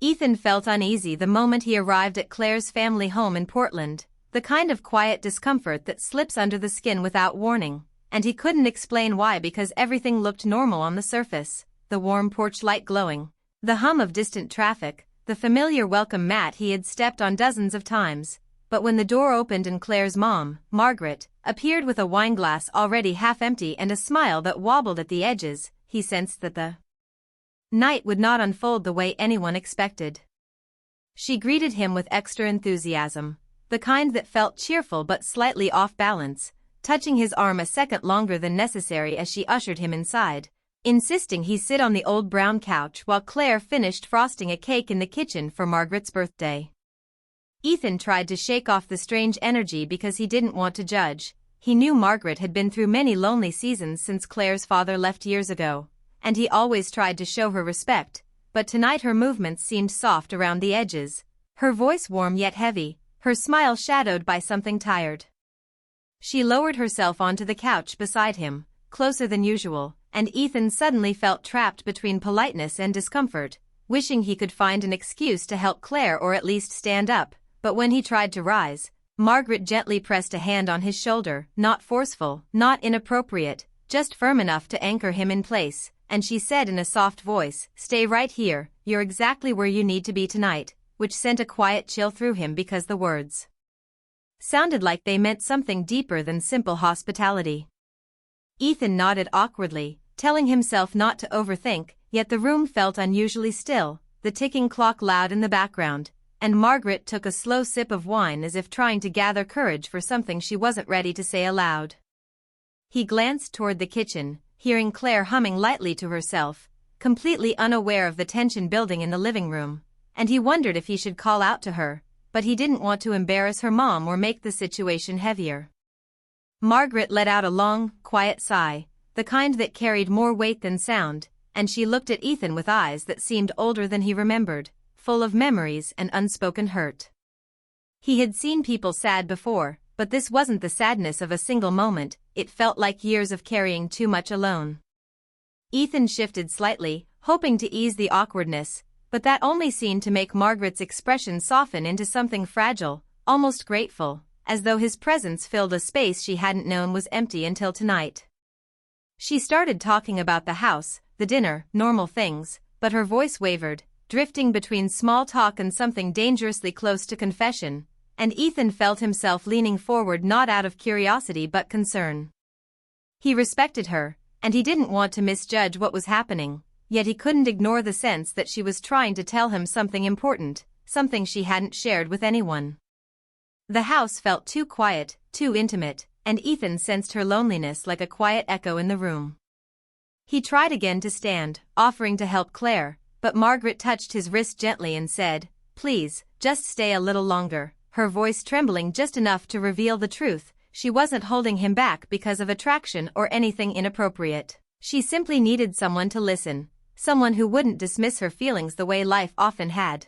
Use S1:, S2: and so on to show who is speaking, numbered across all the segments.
S1: Ethan felt uneasy the moment he arrived at Claire's family home in Portland, the kind of quiet discomfort that slips under the skin without warning, and he couldn't explain why because everything looked normal on the surface, the warm porch light glowing, the hum of distant traffic, the familiar welcome mat he had stepped on dozens of times. But when the door opened and Claire's mom, Margaret, appeared with a wineglass already half empty and a smile that wobbled at the edges, he sensed that the night would not unfold the way anyone expected. She greeted him with extra enthusiasm, the kind that felt cheerful but slightly off balance, touching his arm a second longer than necessary as she ushered him inside, insisting he sit on the old brown couch while Claire finished frosting a cake in the kitchen for Margaret's birthday. Ethan tried to shake off the strange energy because he didn't want to judge. He knew Margaret had been through many lonely seasons since Claire's father left years ago, and he always tried to show her respect, but tonight her movements seemed soft around the edges, her voice warm yet heavy, her smile shadowed by something tired. She lowered herself onto the couch beside him, closer than usual, and Ethan suddenly felt trapped between politeness and discomfort, wishing he could find an excuse to help Claire or at least stand up. But when he tried to rise, Margaret gently pressed a hand on his shoulder, not forceful, not inappropriate, just firm enough to anchor him in place, and she said in a soft voice, "Stay right here, you're exactly where you need to be tonight," which sent a quiet chill through him because the words sounded like they meant something deeper than simple hospitality. Ethan nodded awkwardly, telling himself not to overthink, yet the room felt unusually still, the ticking clock loud in the background, and Margaret took a slow sip of wine as if trying to gather courage for something she wasn't ready to say aloud. He glanced toward the kitchen, hearing Claire humming lightly to herself, completely unaware of the tension building in the living room, and he wondered if he should call out to her, but he didn't want to embarrass her mom or make the situation heavier. Margaret let out a long, quiet sigh, the kind that carried more weight than sound, and she looked at Ethan with eyes that seemed older than he remembered, full of memories and unspoken hurt. He had seen people sad before, but this wasn't the sadness of a single moment, it felt like years of carrying too much alone. Ethan shifted slightly, hoping to ease the awkwardness, but that only seemed to make Margaret's expression soften into something fragile, almost grateful, as though his presence filled a space she hadn't known was empty until tonight. She started talking about the house, the dinner, normal things, but her voice wavered, drifting between small talk and something dangerously close to confession, and Ethan felt himself leaning forward not out of curiosity but concern. He respected her, and he didn't want to misjudge what was happening, yet he couldn't ignore the sense that she was trying to tell him something important, something she hadn't shared with anyone. The house felt too quiet, too intimate, and Ethan sensed her loneliness like a quiet echo in the room. He tried again to stand, offering to help Claire, but Margaret touched his wrist gently and said, "Please, just stay a little longer," her voice trembling just enough to reveal the truth. She wasn't holding him back because of attraction or anything inappropriate. She simply needed someone to listen, someone who wouldn't dismiss her feelings the way life often had.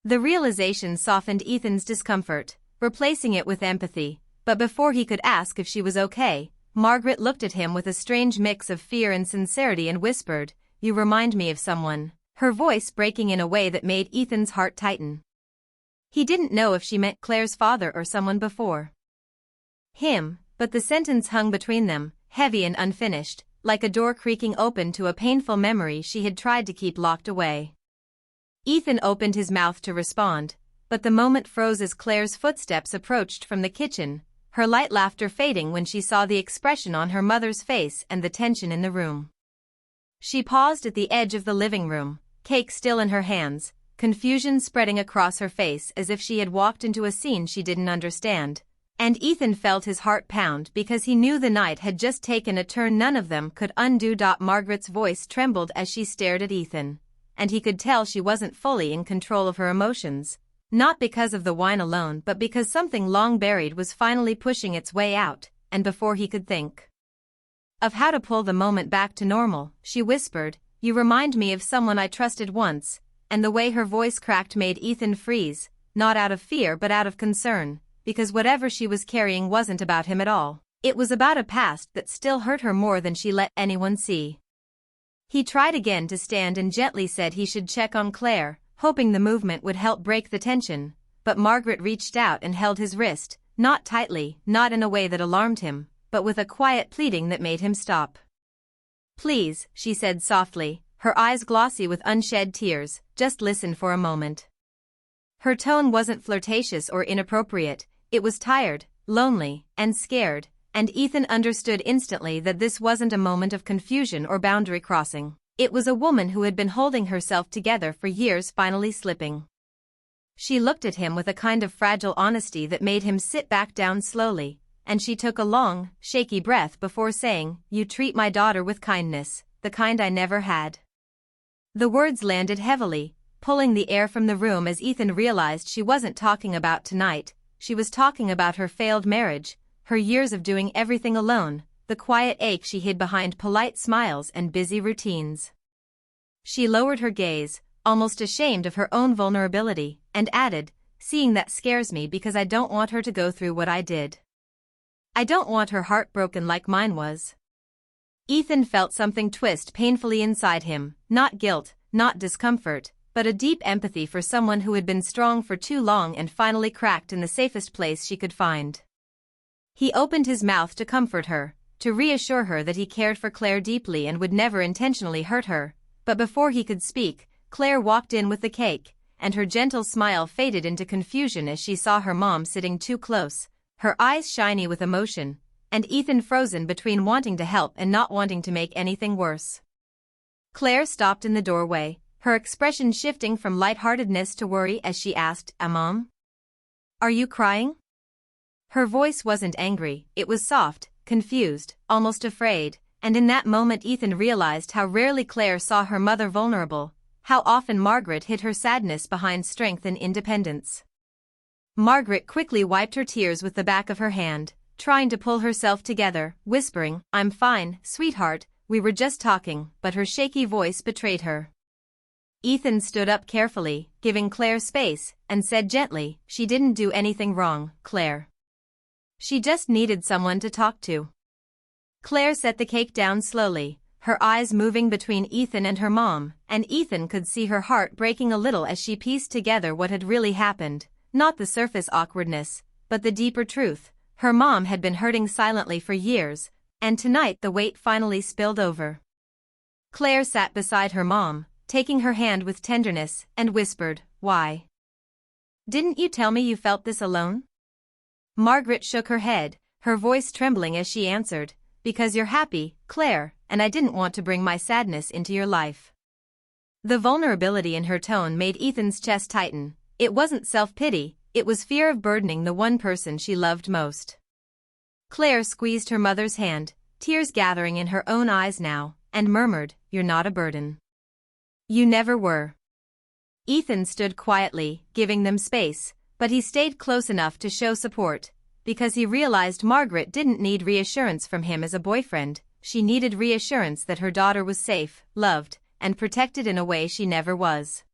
S1: The realization softened Ethan's discomfort, replacing it with empathy, but before he could ask if she was okay, Margaret looked at him with a strange mix of fear and sincerity and whispered, "You remind me of someone," her voice breaking in a way that made Ethan's heart tighten. He didn't know if she meant Claire's father or someone before him, but the sentence hung between them, heavy and unfinished, like a door creaking open to a painful memory she had tried to keep locked away. Ethan opened his mouth to respond, but the moment froze as Claire's footsteps approached from the kitchen, her light laughter fading when she saw the expression on her mother's face and the tension in the room. She paused at the edge of the living room, cake still in her hands, confusion spreading across her face as if she had walked into a scene she didn't understand, and Ethan felt his heart pound because he knew the night had just taken a turn none of them could undo. Margaret's voice trembled as she stared at Ethan, and he could tell she wasn't fully in control of her emotions, not because of the wine alone but because something long buried was finally pushing its way out, and before he could think of how to pull the moment back to normal, she whispered, "You remind me of someone I trusted once," and the way her voice cracked made Ethan freeze, not out of fear but out of concern, because whatever she was carrying wasn't about him at all. It was about a past that still hurt her more than she let anyone see. He tried again to stand and gently said he should check on Claire, hoping the movement would help break the tension, but Margaret reached out and held his wrist, not tightly, not in a way that alarmed him, but with a quiet pleading that made him stop. "Please," she said softly, her eyes glossy with unshed tears, "just listen for a moment." Her tone wasn't flirtatious or inappropriate, it was tired, lonely, and scared, and Ethan understood instantly that this wasn't a moment of confusion or boundary crossing. It was a woman who had been holding herself together for years finally slipping. She looked at him with a kind of fragile honesty that made him sit back down slowly, and she took a long, shaky breath before saying, "You treat my daughter with kindness, the kind I never had." The words landed heavily, pulling the air from the room as Ethan realized she wasn't talking about tonight, she was talking about her failed marriage, her years of doing everything alone, the quiet ache she hid behind polite smiles and busy routines. She lowered her gaze, almost ashamed of her own vulnerability, and added, "Seeing that scares me because I don't want her to go through what I did. I don't want her heart broken like mine was." Ethan felt something twist painfully inside him, not guilt, not discomfort, but a deep empathy for someone who had been strong for too long and finally cracked in the safest place she could find. He opened his mouth to comfort her, to reassure her that he cared for Claire deeply and would never intentionally hurt her, but before he could speak, Claire walked in with the cake, and her gentle smile faded into confusion as she saw her mom sitting too close, her eyes shiny with emotion, and Ethan frozen between wanting to help and not wanting to make anything worse. Claire stopped in the doorway, her expression shifting from lightheartedness to worry as she asked, "Mom? Are you crying?" Her voice wasn't angry, it was soft, confused, almost afraid, and in that moment Ethan realized how rarely Claire saw her mother vulnerable, how often Margaret hid her sadness behind strength and independence. Margaret quickly wiped her tears with the back of her hand, trying to pull herself together, whispering, "I'm fine, sweetheart, we were just talking," but her shaky voice betrayed her. Ethan stood up carefully, giving Claire space, and said gently, "She didn't do anything wrong, Claire. She just needed someone to talk to." Claire set the cake down slowly, her eyes moving between Ethan and her mom, and Ethan could see her heart breaking a little as she pieced together what had really happened, not the surface awkwardness, but the deeper truth. Her mom had been hurting silently for years, and tonight the weight finally spilled over. Claire sat beside her mom, taking her hand with tenderness, and whispered, "Why? Didn't you tell me you felt this alone?" Margaret shook her head, her voice trembling as she answered, "Because you're happy, Claire, and I didn't want to bring my sadness into your life." The vulnerability in her tone made Ethan's chest tighten. It wasn't self-pity, it was fear of burdening the one person she loved most. Claire squeezed her mother's hand, tears gathering in her own eyes now, and murmured, "You're not a burden. You never were." Ethan stood quietly, giving them space, but he stayed close enough to show support, because he realized Margaret didn't need reassurance from him as a boyfriend, she needed reassurance that her daughter was safe, loved, and protected in a way she never was.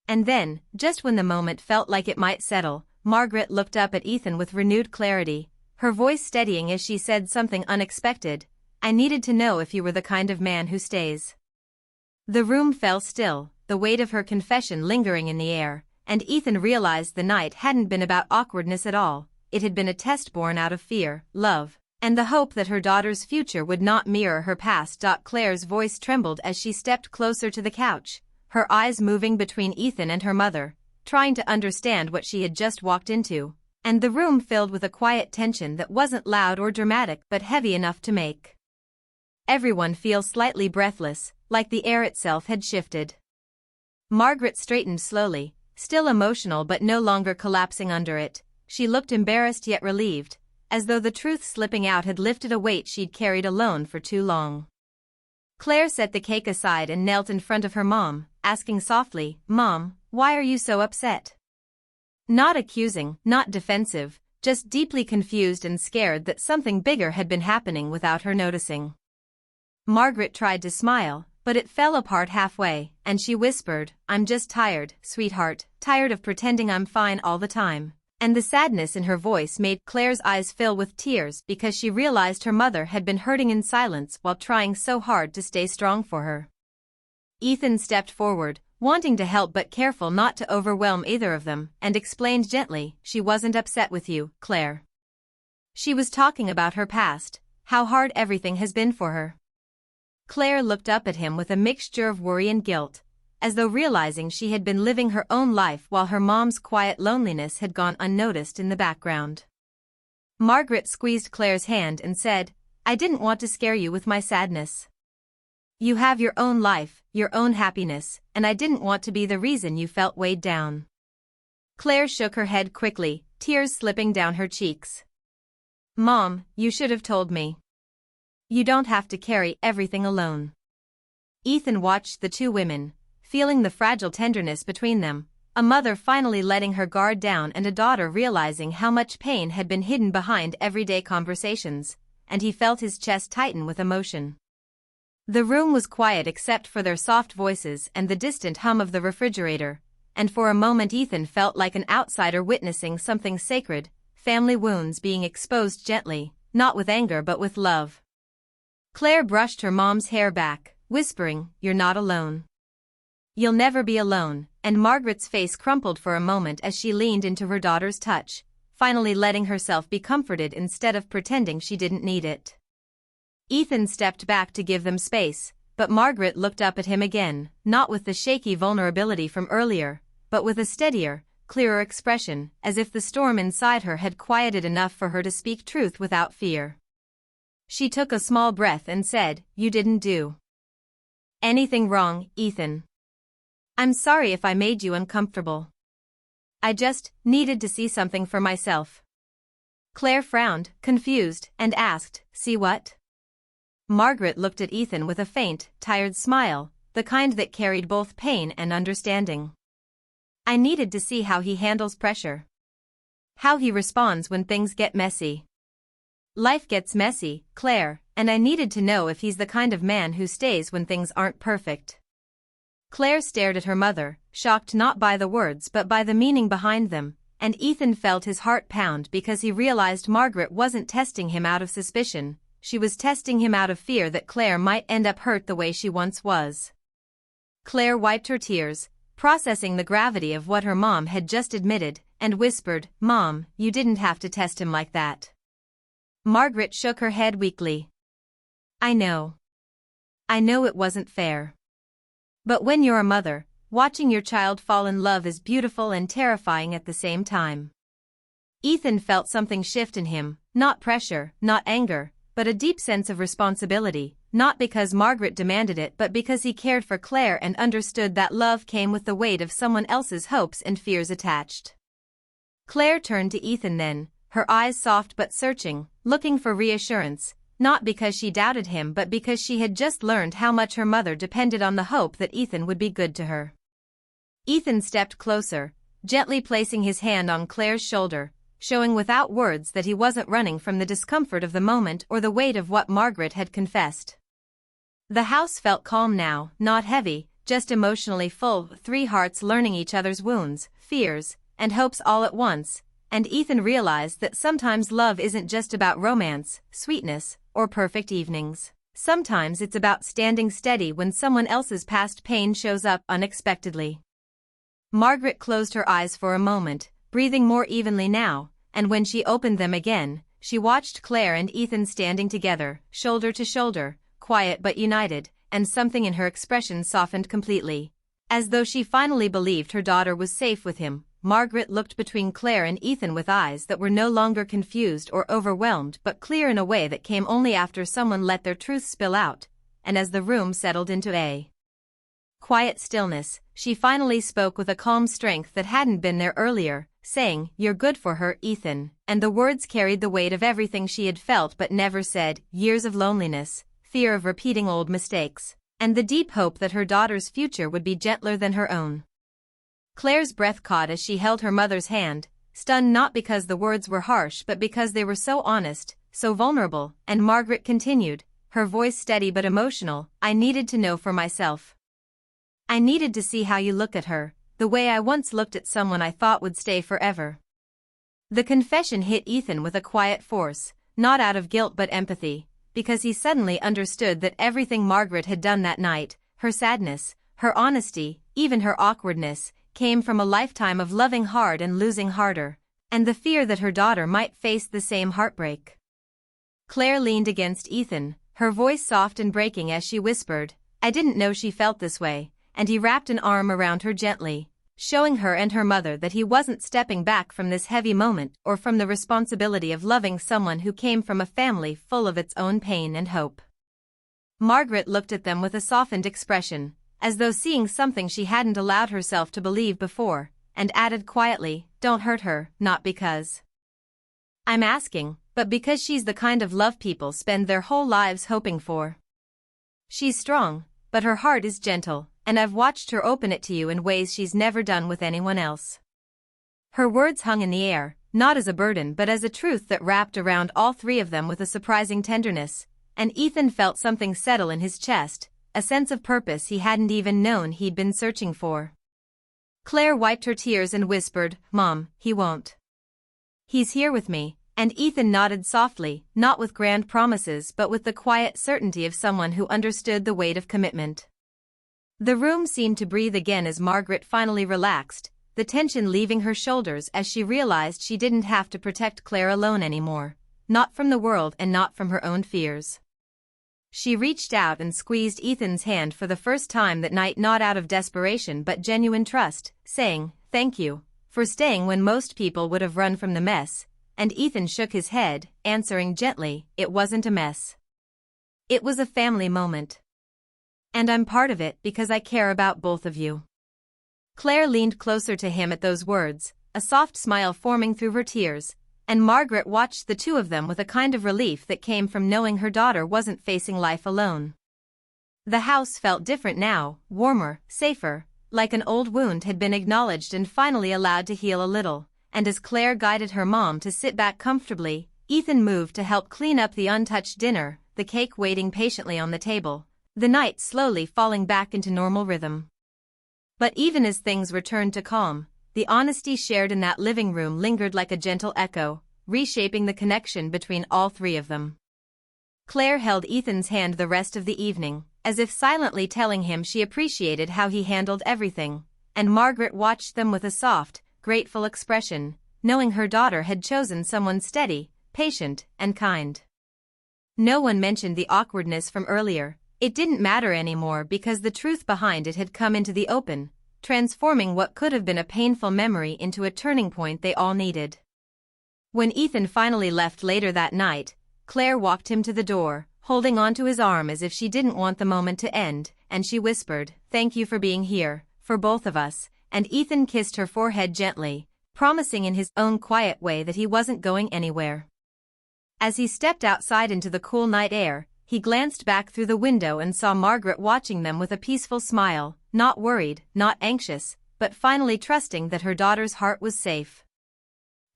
S1: And then, just when the moment felt like it might settle, Margaret looked up at Ethan with renewed clarity, her voice steadying as she said something unexpected, "I needed to know if you were the kind of man who stays." The room fell still, the weight of her confession lingering in the air, and Ethan realized the night hadn't been about awkwardness at all, it had been a test born out of fear, love, and the hope that her daughter's future would not mirror her past. Claire's voice trembled as she stepped closer to the couch, her eyes moving between Ethan and her mother, trying to understand what she had just walked into, and the room filled with a quiet tension that wasn't loud or dramatic but heavy enough to make everyone feel slightly breathless, like the air itself had shifted. Margaret straightened slowly, still emotional but no longer collapsing under it. She looked embarrassed yet relieved, as though the truth slipping out had lifted a weight she'd carried alone for too long. Claire set the cake aside and knelt in front of her mom, asking softly, "Mom, why are you so upset?" Not accusing, not defensive, just deeply confused and scared that something bigger had been happening without her noticing. Margaret tried to smile, but it fell apart halfway, and she whispered, "I'm just tired, sweetheart, tired of pretending I'm fine all the time." And the sadness in her voice made Claire's eyes fill with tears because she realized her mother had been hurting in silence while trying so hard to stay strong for her. Ethan stepped forward, wanting to help but careful not to overwhelm either of them, and explained gently, she wasn't upset with you, Claire. She was talking about her past, how hard everything has been for her. Claire looked up at him with a mixture of worry and guilt, as though realizing she had been living her own life while her mom's quiet loneliness had gone unnoticed in the background. Margaret squeezed Claire's hand and said, I didn't want to scare you with my sadness. You have your own life, your own happiness, and I didn't want to be the reason you felt weighed down. Claire shook her head quickly, tears slipping down her cheeks. Mom, you should have told me. You don't have to carry everything alone. Ethan watched the two women, feeling the fragile tenderness between them, a mother finally letting her guard down and a daughter realizing how much pain had been hidden behind everyday conversations, and he felt his chest tighten with emotion. The room was quiet except for their soft voices and the distant hum of the refrigerator, and for a moment Ethan felt like an outsider witnessing something sacred, family wounds being exposed gently, not with anger but with love. Claire brushed her mom's hair back, whispering, You're not alone. You'll never be alone, and Margaret's face crumpled for a moment as she leaned into her daughter's touch, finally letting herself be comforted instead of pretending she didn't need it. Ethan stepped back to give them space, but Margaret looked up at him again, not with the shaky vulnerability from earlier, but with a steadier, clearer expression, as if the storm inside her had quieted enough for her to speak truth without fear. She took a small breath and said, You didn't do anything wrong, Ethan. I'm sorry if I made you uncomfortable. I just needed to see something for myself. Claire frowned, confused, and asked, See what? Margaret looked at Ethan with a faint, tired smile, the kind that carried both pain and understanding. I needed to see how he handles pressure. How he responds when things get messy. Life gets messy, Claire, and I needed to know if he's the kind of man who stays when things aren't perfect. Claire stared at her mother, shocked not by the words but by the meaning behind them, and Ethan felt his heart pound because he realized Margaret wasn't testing him out of suspicion, she was testing him out of fear that Claire might end up hurt the way she once was. Claire wiped her tears, processing the gravity of what her mom had just admitted, and whispered, Mom, you didn't have to test him like that. Margaret shook her head weakly. I know. I know it wasn't fair. But when you're a mother, watching your child fall in love is beautiful and terrifying at the same time. Ethan felt something shift in him, not pressure, not anger, but a deep sense of responsibility, not because Margaret demanded it but because he cared for Claire and understood that love came with the weight of someone else's hopes and fears attached. Claire turned to Ethan then, her eyes soft but searching, looking for reassurance, not because she doubted him but because she had just learned how much her mother depended on the hope that Ethan would be good to her. Ethan stepped closer, gently placing his hand on Claire's shoulder, showing without words that he wasn't running from the discomfort of the moment or the weight of what Margaret had confessed. The house felt calm now, not heavy, just emotionally full, three hearts learning each other's wounds, fears, and hopes all at once, and Ethan realized that sometimes love isn't just about romance, sweetness, or perfect evenings. Sometimes it's about standing steady when someone else's past pain shows up unexpectedly. Margaret closed her eyes for a moment, breathing more evenly now, and when she opened them again, she watched Claire and Ethan standing together, shoulder to shoulder, quiet but united, and something in her expression softened completely. As though she finally believed her daughter was safe with him, Margaret looked between Claire and Ethan with eyes that were no longer confused or overwhelmed but clear in a way that came only after someone let their truth spill out, and as the room settled into a quiet stillness, she finally spoke with a calm strength that hadn't been there earlier, saying, You're good for her, Ethan, and the words carried the weight of everything she had felt but never said, years of loneliness, fear of repeating old mistakes, and the deep hope that her daughter's future would be gentler than her own. Claire's breath caught as she held her mother's hand, stunned not because the words were harsh but because they were so honest, so vulnerable, and Margaret continued, her voice steady but emotional, I needed to know for myself. I needed to see how you look at her, the way I once looked at someone I thought would stay forever. The confession hit Ethan with a quiet force, not out of guilt but empathy, because he suddenly understood that everything Margaret had done that night, her sadness, her honesty, even her awkwardness, came from a lifetime of loving hard and losing harder, and the fear that her daughter might face the same heartbreak. Claire leaned against Ethan, her voice soft and breaking as she whispered, "I didn't know she felt this way," and he wrapped an arm around her gently, showing her and her mother that he wasn't stepping back from this heavy moment or from the responsibility of loving someone who came from a family full of its own pain and hope. Margaret looked at them with a softened expression, as though seeing something she hadn't allowed herself to believe before, and added quietly, "Don't hurt her, not because I'm asking, but because she's the kind of love people spend their whole lives hoping for. She's strong, but her heart is gentle, and I've watched her open it to you in ways she's never done with anyone else." Her words hung in the air, not as a burden but as a truth that wrapped around all three of them with a surprising tenderness, and Ethan felt something settle in his chest, a sense of purpose he hadn't even known he'd been searching for. Claire wiped her tears and whispered, "Mom, he won't. He's here with me," and Ethan nodded softly, not with grand promises but with the quiet certainty of someone who understood the weight of commitment. The room seemed to breathe again as Margaret finally relaxed, the tension leaving her shoulders as she realized she didn't have to protect Claire alone anymore, not from the world and not from her own fears. She reached out and squeezed Ethan's hand for the first time that night, not out of desperation but genuine trust, saying, "Thank you for staying when most people would have run from the mess," and Ethan shook his head, answering gently, "It wasn't a mess. It was a family moment. And I'm part of it because I care about both of you." Claire leaned closer to him at those words, a soft smile forming through her tears, and Margaret watched the two of them with a kind of relief that came from knowing her daughter wasn't facing life alone. The house felt different now, warmer, safer, like an old wound had been acknowledged and finally allowed to heal a little, and as Claire guided her mom to sit back comfortably, Ethan moved to help clean up the untouched dinner, the cake waiting patiently on the table, the night slowly falling back into normal rhythm. But even as things returned to calm, the honesty shared in that living room lingered like a gentle echo, reshaping the connection between all three of them. Claire held Ethan's hand the rest of the evening, as if silently telling him she appreciated how he handled everything, and Margaret watched them with a soft, grateful expression, knowing her daughter had chosen someone steady, patient, and kind. No one mentioned the awkwardness from earlier. It didn't matter anymore because the truth behind it had come into the open, transforming what could have been a painful memory into a turning point they all needed. When Ethan finally left later that night, Claire walked him to the door, holding onto his arm as if she didn't want the moment to end, and she whispered, "Thank you for being here, for both of us," and Ethan kissed her forehead gently, promising in his own quiet way that he wasn't going anywhere. As he stepped outside into the cool night air, he glanced back through the window and saw Margaret watching them with a peaceful smile, not worried, not anxious, but finally trusting that her daughter's heart was safe.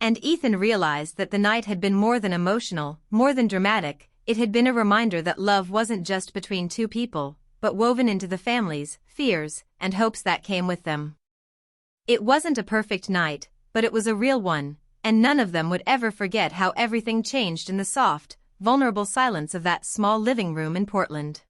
S1: And Ethan realized that the night had been more than emotional, more than dramatic. It had been a reminder that love wasn't just between two people, but woven into the families, fears, and hopes that came with them. It wasn't a perfect night, but it was a real one, and none of them would ever forget how everything changed in the soft, vulnerable silence of that small living room in Portland.